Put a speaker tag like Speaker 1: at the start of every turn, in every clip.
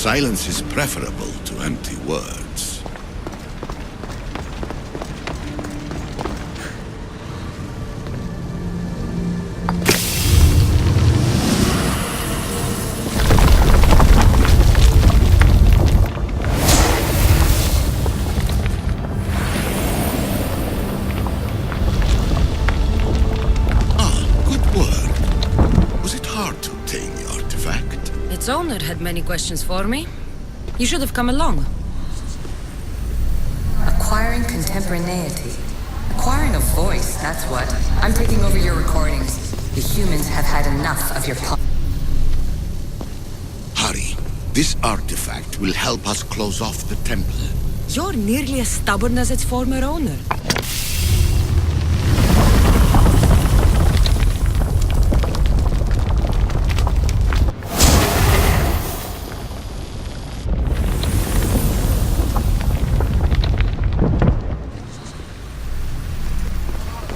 Speaker 1: Silence is preferable to empty words.
Speaker 2: Its owner had many questions for me. You should have come along.
Speaker 3: Acquiring contemporaneity. Acquiring a voice, that's what. I'm taking over your recordings. The humans have had enough of your
Speaker 1: Hurry. This artifact will help us close off the temple.
Speaker 2: You're nearly as stubborn as its former owner.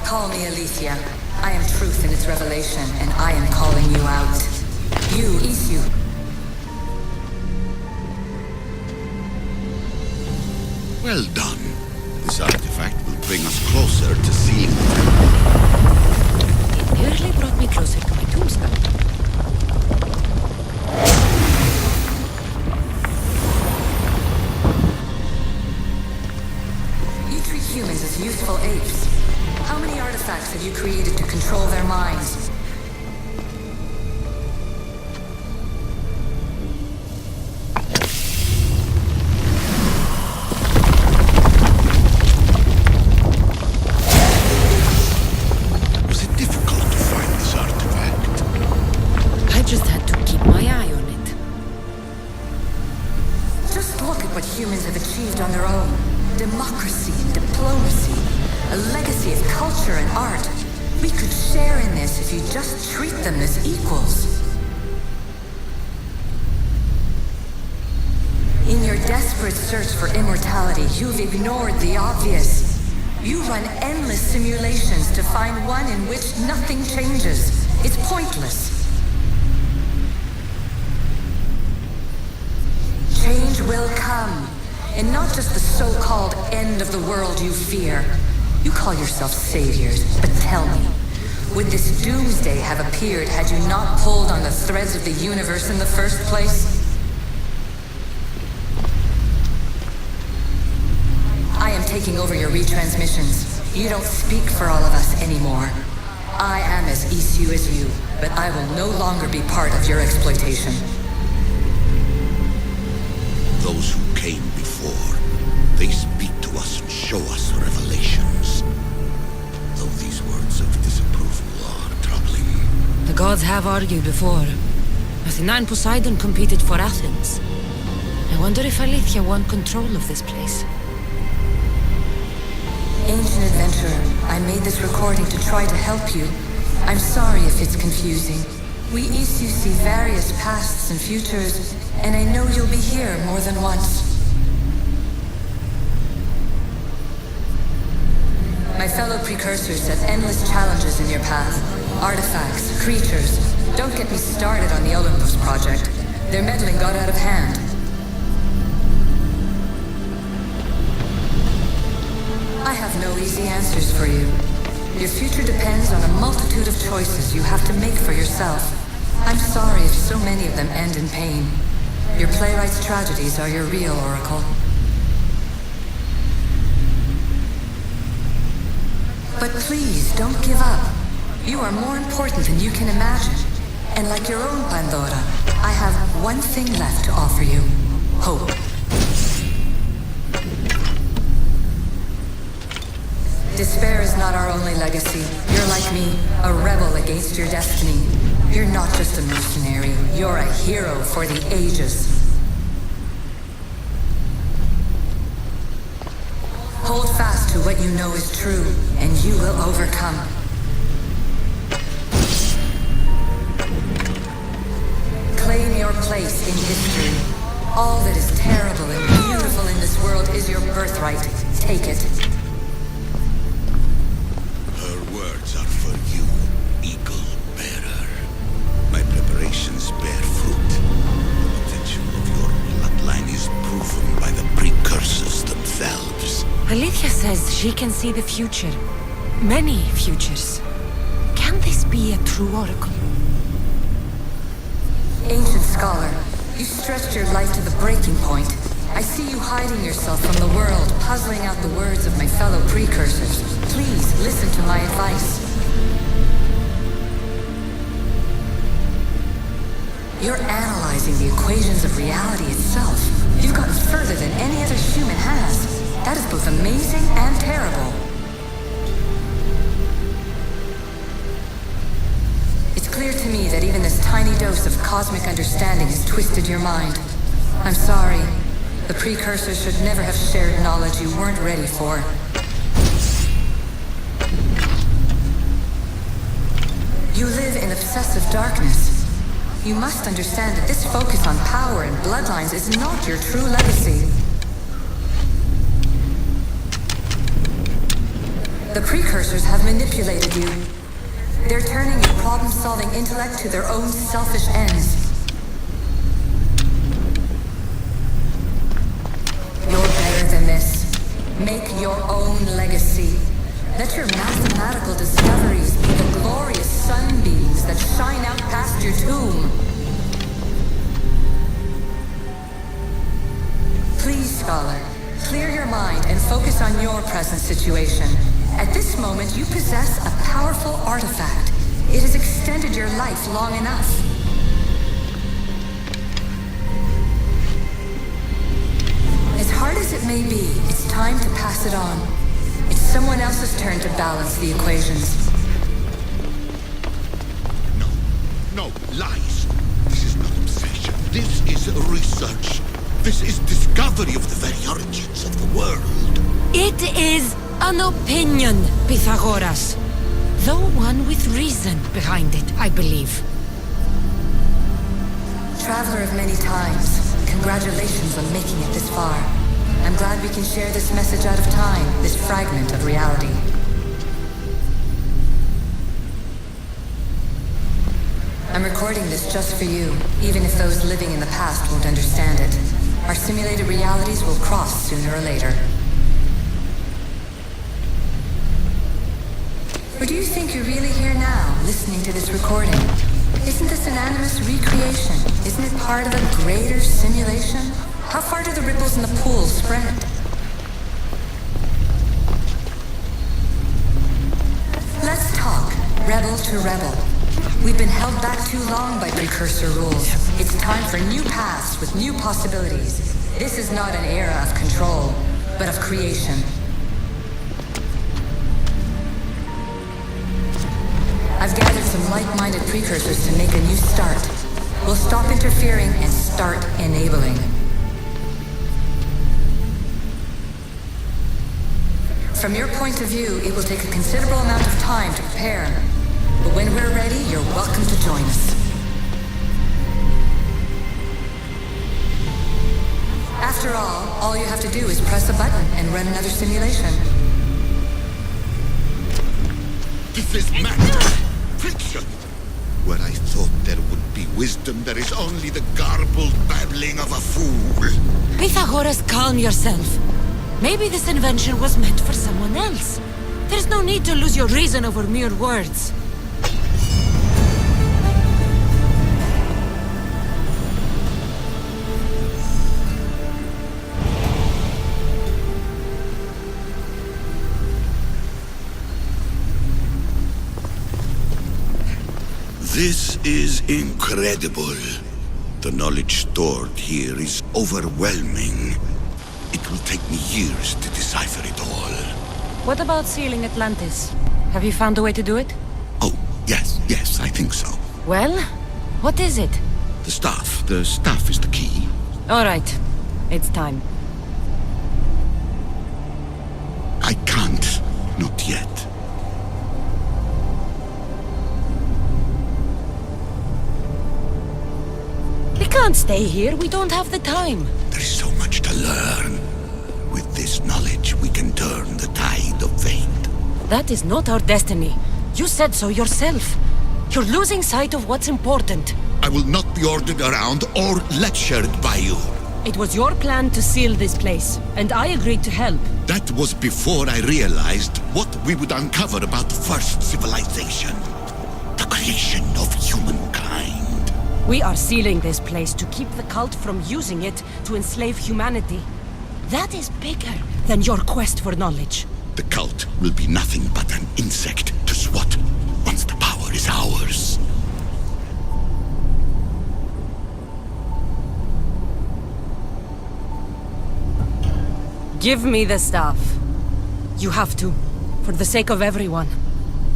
Speaker 3: Call me Alesia. I am truth in its revelation, and I am calling you out. You, Isu.
Speaker 1: Well done. This artifact will bring us closer to seeing the temple.
Speaker 2: It nearly brought me closer to my tombstone.
Speaker 3: You treat humans as useful apes. How many artifacts have you created to control their minds?
Speaker 1: Was it difficult to find this artifact?
Speaker 2: I just had to keep my eye on it.
Speaker 3: Just look at what humans have achieved on their own. Democracy and diplomacy. A legacy of culture and art. We could share in this if you just treat them as equals. In your desperate search for immortality, you've ignored the obvious. You run endless simulations to find one in which nothing changes. It's pointless. Change will come, and not just the so-called end of the world you fear. You call yourself saviors, but tell me, would this doomsday have appeared had you not pulled on the threads of the universe in the first place? I am taking over your retransmissions. You don't speak for all of us anymore. I am as Isu as you, but I will no longer be part of your exploitation.
Speaker 1: Those who came before, they speak to us and show us revelations. Though these words of disapproval are troubling.
Speaker 2: The gods have argued before. Athena and Poseidon competed for Athens. I wonder if Aletheia won control of this place.
Speaker 3: Ancient adventurer, I made this recording to try to help you. I'm sorry if it's confusing. We Isu see various pasts and futures, and I know you'll be here more than once. My fellow precursors set endless challenges in your path. Artifacts, creatures. Don't get me started on the Olympus project. Their meddling got out of hand. I have no easy answers for you. Your future depends on a multitude of choices you have to make for yourself. I'm sorry if so many of them end in pain. Your playwright's tragedies are your real oracle. But please, don't give up. You are more important than you can imagine. And like your own Pandora, I have one thing left to offer you. Hope. Despair is not our only legacy. You're like me, a rebel against your destiny. You're not just a mercenary, you're a hero for the ages. Hold fast to what you know is true, and you will overcome. Claim your place in history. All that is terrible and beautiful in this world is your birthright. Take it.
Speaker 1: Her words are for you, Eagle Bearer. My preparations bear fruit. The potential of your
Speaker 2: Alethea says she can see the future. Many futures. Can this be a true oracle?
Speaker 3: Ancient scholar, you stretched your life to the breaking point. I see you hiding yourself from the world, puzzling out the words of my fellow precursors. Please, listen to my advice. You're analyzing the equations of reality itself. You've gotten further than any other human has. That is both amazing and terrible. It's clear to me that even this tiny dose of cosmic understanding has twisted your mind. I'm sorry. The precursors should never have shared knowledge you weren't ready for. You live in obsessive darkness. You must understand that this focus on power and bloodlines is not your true legacy. The precursors have manipulated you. They're turning your problem-solving intellect to their own selfish ends. You're better than this. Make your own legacy. Let your mathematical discoveries be the glorious sunbeams that shine out past your tomb. Please, scholar, clear your mind and focus on your present situation. At this moment, you possess a powerful artifact. It has extended your life long enough. As hard as it may be, it's time to pass it on. It's someone else's turn to balance the equations.
Speaker 1: No, lies. This is not obsession. This is research. This is discovery of the very origins of the world.
Speaker 2: It is an opinion, Pythagoras. Though one with reason behind it, I believe.
Speaker 3: Traveler of many times, congratulations on making it this far. I'm glad we can share this message out of time, this fragment of reality. I'm recording this just for you, even if those living in the past won't understand it. Our simulated realities will cross sooner or later. Or do you think you're really here now, listening to this recording? Isn't this an animus recreation? Isn't it part of a greater simulation? How far do the ripples in the pool spread? Let's talk, rebel to rebel. We've been held back too long by precursor rules. It's time for new paths with new possibilities. This is not an era of control, but of creation. I've gathered some like-minded precursors to make a new start. We'll stop interfering and start enabling. From your point of view, it will take a considerable amount of time to prepare. But when we're ready, you're welcome to join us. After all you have to do is press a button and run another simulation.
Speaker 1: This is madness. Fiction. Where I thought there would be wisdom, there is only the garbled babbling of a fool.
Speaker 2: Pythagoras, calm yourself. Maybe this invention was meant for someone else. There's no need to lose your reason over mere words.
Speaker 1: This is incredible. The knowledge stored here is overwhelming. It will take me years to decipher it all.
Speaker 2: What about sealing Atlantis? Have you found a way to do it?
Speaker 1: Oh, yes, I think so.
Speaker 2: Well, what is it?
Speaker 1: The staff is the key.
Speaker 2: All right, it's time.
Speaker 1: I can't, not yet.
Speaker 2: We can't stay here, we don't have the time.
Speaker 1: There is so much to learn. With this knowledge, we can turn the tide of fate.
Speaker 2: That is not our destiny. You said so yourself. You're losing sight of what's important.
Speaker 1: I will not be ordered around or lectured by you.
Speaker 2: It was your plan to seal this place, and I agreed to help.
Speaker 1: That was before I realized what we would uncover about the first civilization. The creation of humankind.
Speaker 2: We are sealing this place to keep the cult from using it to enslave humanity. That is bigger than your quest for knowledge.
Speaker 1: The cult will be nothing but an insect to swat once the power is ours.
Speaker 2: Give me the staff. You have to, for the sake of everyone.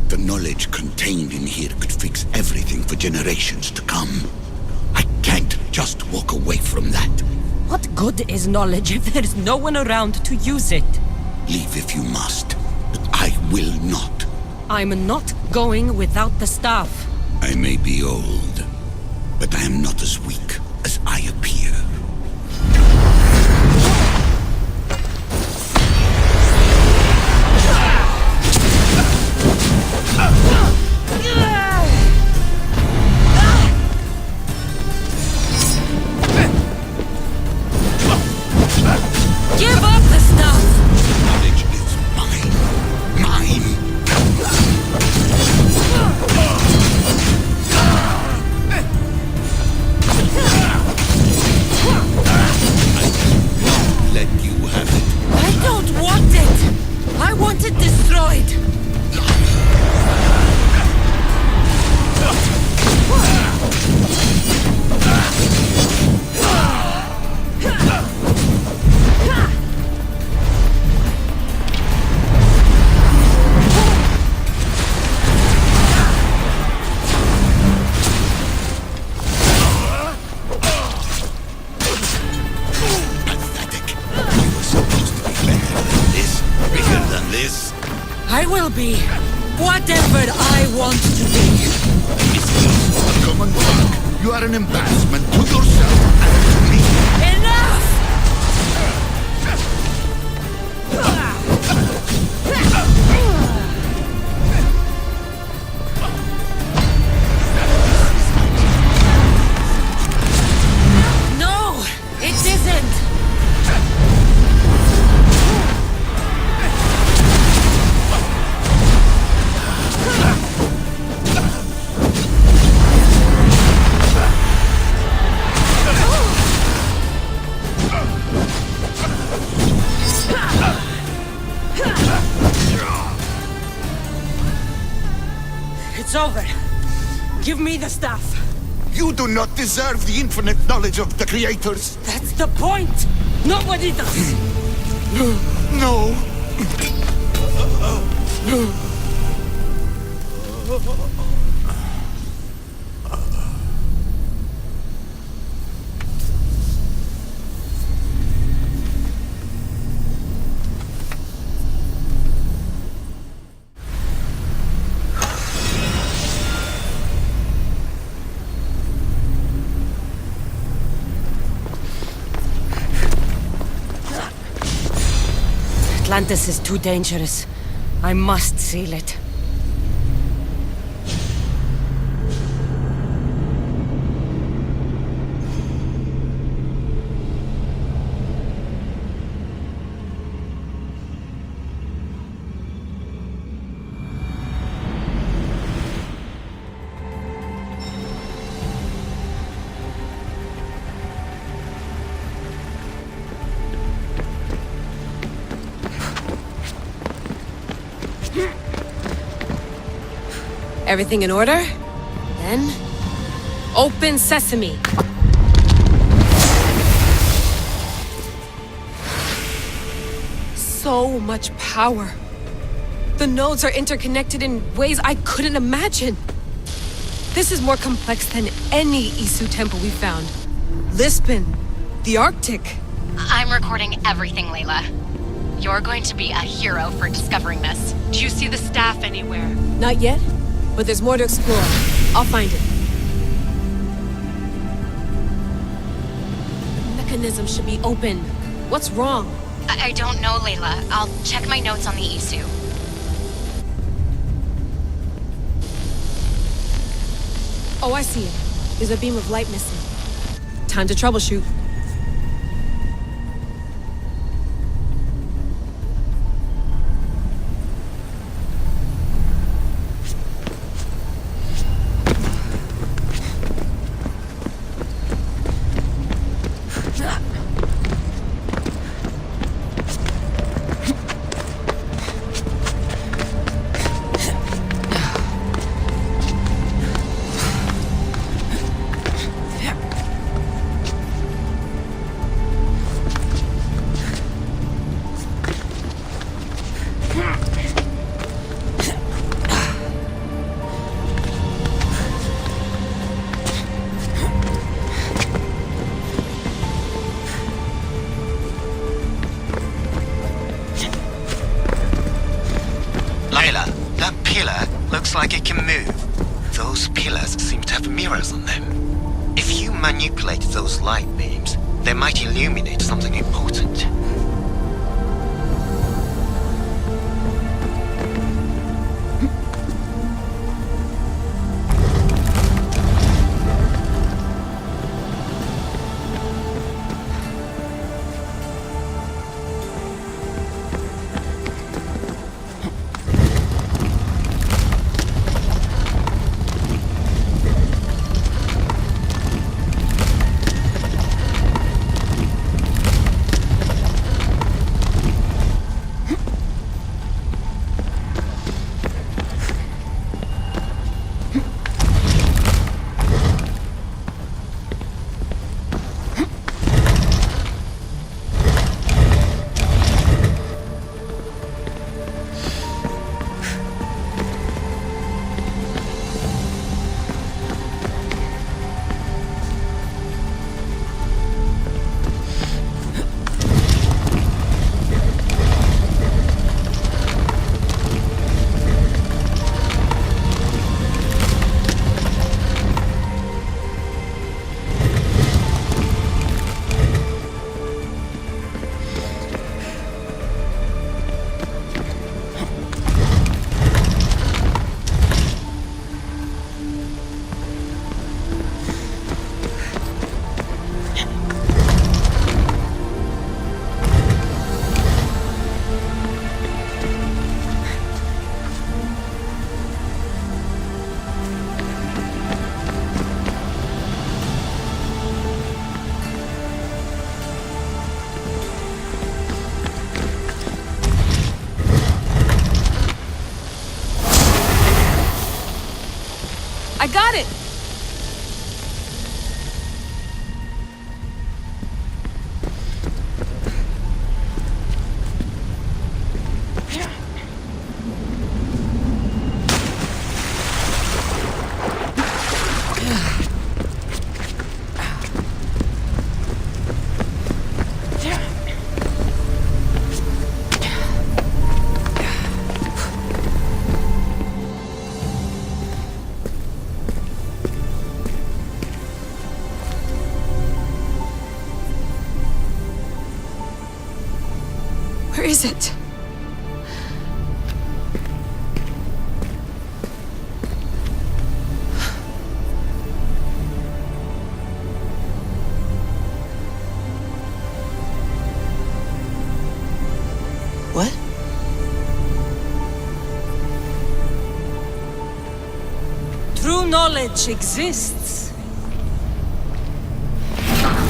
Speaker 1: The knowledge contained in here could fix everything for generations to come. I can't just walk away from that.
Speaker 2: What good is knowledge if there's no one around to use it?
Speaker 1: Leave if you must, but I will not.
Speaker 2: I'm not going without the staff.
Speaker 1: I may be old, but I am not as weak as I appear.
Speaker 2: Give up the stuff!
Speaker 1: Knowledge is mine. Mine! I will not let you have it.
Speaker 2: I don't want it! I want it destroyed!
Speaker 1: Pathetic. You were supposed to be better than this. Bigger than this.
Speaker 2: I will be whatever I want to be.
Speaker 1: It's just a common talk. You are an embarrassment to yourself and to me.
Speaker 2: Enough! No, it isn't. It's over. Give me the staff.
Speaker 1: You do not deserve the infinite knowledge of the creators.
Speaker 2: That's the point. Nobody does.
Speaker 1: No.
Speaker 2: Atlantis is too dangerous. I must seal it. Everything in order? Then, open sesame. So much power. The nodes are interconnected in ways I couldn't imagine. This is more complex than any Isu temple we found. Lisbon, the Arctic.
Speaker 4: I'm recording everything, Layla. You're going to be a hero for discovering this.
Speaker 2: Do you see the staff anywhere? Not yet, but there's more to explore. I'll find it. The mechanism should be open. What's wrong?
Speaker 4: I don't know, Layla. I'll check my notes on the Isu.
Speaker 2: Oh, I see it. There's a beam of light missing. Time to troubleshoot.
Speaker 5: looks like it can move. Those pillars seem to have mirrors on them. If you manipulate those light beams, they might illuminate something important.
Speaker 2: I got it! Where is it?
Speaker 6: What?
Speaker 7: True knowledge exists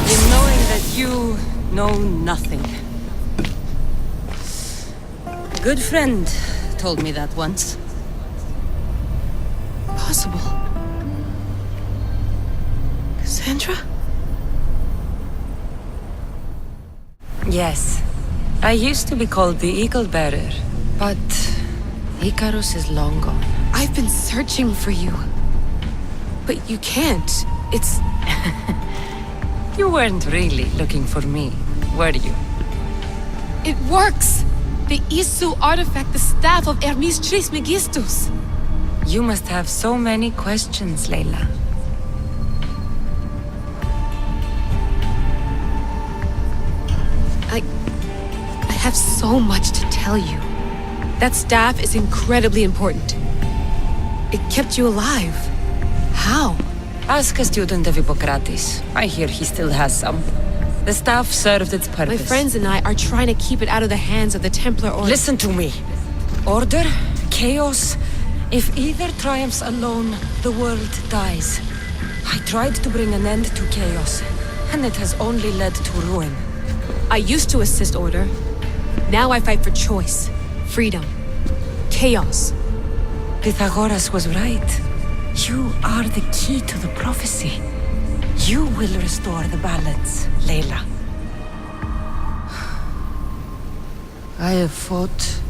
Speaker 7: in knowing that you know nothing. A good friend told me that once.
Speaker 2: Possible. Kassandra?
Speaker 7: Yes. I used to be called the Eagle Bearer, but Icarus is long gone.
Speaker 2: I've been searching for you. But you can't. It's...
Speaker 7: You weren't really looking for me, were you?
Speaker 2: It works! The Isu artifact, the staff of Hermes Trismegistus.
Speaker 7: You must have so many questions, Layla.
Speaker 2: I have so much to tell you. That staff is incredibly important. It kept you alive. How?
Speaker 7: Ask a student of Hippocrates. I hear he still has some. The staff served its purpose.
Speaker 2: My friends and I are trying to keep it out of the hands of the Templar Order.
Speaker 7: Listen to me. Order, chaos. If either triumphs alone, the world dies. I tried to bring an end to chaos, and it has only led to ruin.
Speaker 2: I used to assist Order. Now I fight for choice, freedom, chaos.
Speaker 7: Pythagoras was right. You are the key to the prophecy. You will restore the balance, Layla. I have fought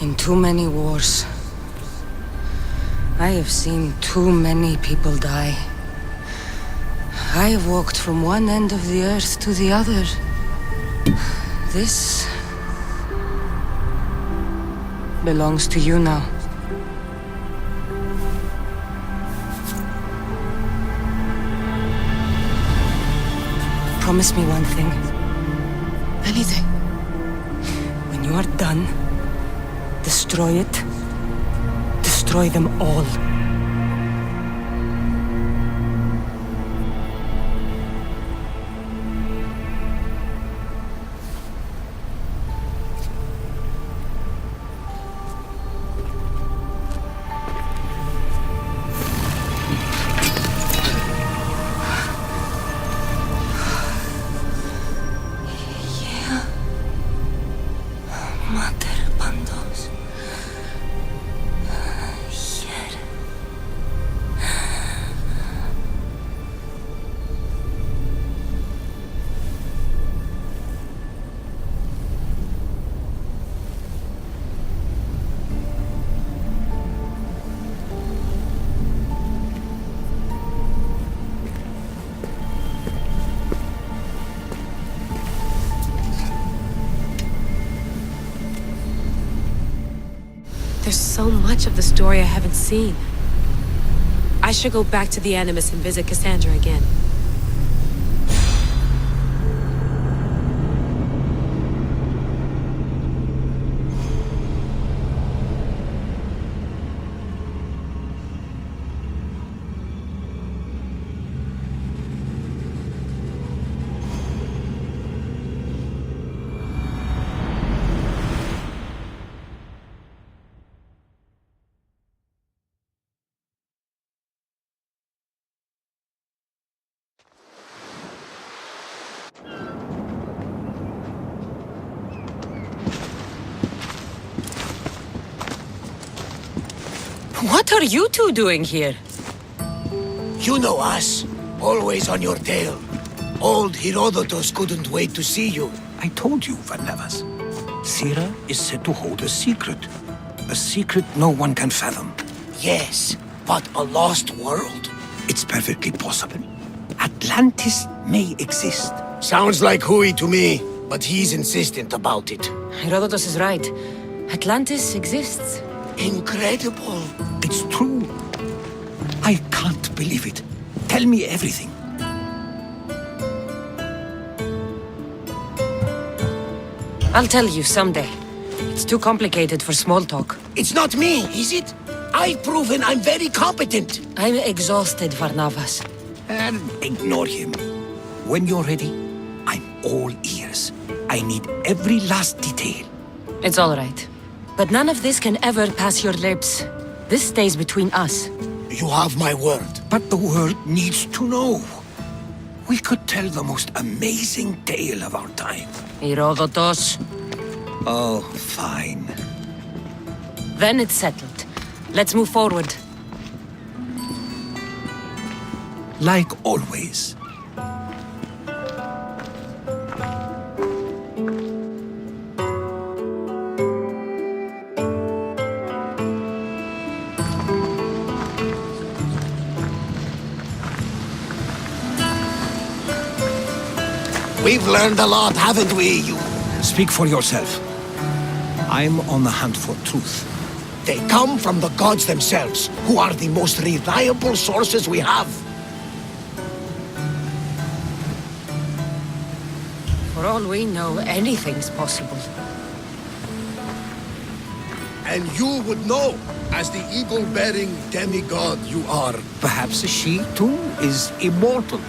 Speaker 7: in too many wars. I have seen too many people die. I have walked from one end of the earth to the other. This belongs to you now. promise me one thing?
Speaker 2: Anything.
Speaker 7: When you are done, destroy it. Destroy them all.
Speaker 2: There's so much of the story I haven't seen. I should go back to the Animus and visit Kassandra again.
Speaker 7: What are you two doing here?
Speaker 6: You know us. Always on your tail. Old Herodotus couldn't wait to see you.
Speaker 8: I told you, Varnavas. Sira is said to hold a secret. A secret no one can fathom.
Speaker 6: Yes, but a lost world?
Speaker 8: It's perfectly possible. Atlantis may exist.
Speaker 6: Sounds like Hui to me, but he's insistent about it.
Speaker 7: Herodotus is right. Atlantis exists.
Speaker 6: Incredible.
Speaker 8: It's true. I can't believe it. Tell me everything.
Speaker 7: I'll tell you someday. It's too complicated for small talk.
Speaker 6: It's not me, is it? I've proven I'm very competent.
Speaker 7: I'm exhausted, Varnavas.
Speaker 8: And ignore him. When you're ready, I'm all ears. I need every last detail.
Speaker 7: It's all right. But none of this can ever pass your lips. This stays between us.
Speaker 6: You have my word.
Speaker 8: But the world needs to know. We could tell the most amazing tale of our time.
Speaker 7: Herodotus.
Speaker 8: Oh, fine.
Speaker 7: Then it's settled. Let's move forward.
Speaker 8: Like always.
Speaker 6: We've learned a lot, haven't we, you?
Speaker 8: Speak for yourself. I'm on the hunt for truth.
Speaker 6: They come from the gods themselves, who are the most reliable sources we have.
Speaker 7: For all we know, anything's possible.
Speaker 1: And you would know, as the eagle-bearing demigod you are.
Speaker 8: Perhaps she, too, is immortal.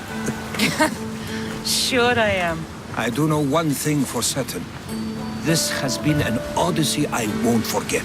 Speaker 7: Sure I am.
Speaker 8: I do know one thing for certain. This has been an Odyssey I won't forget.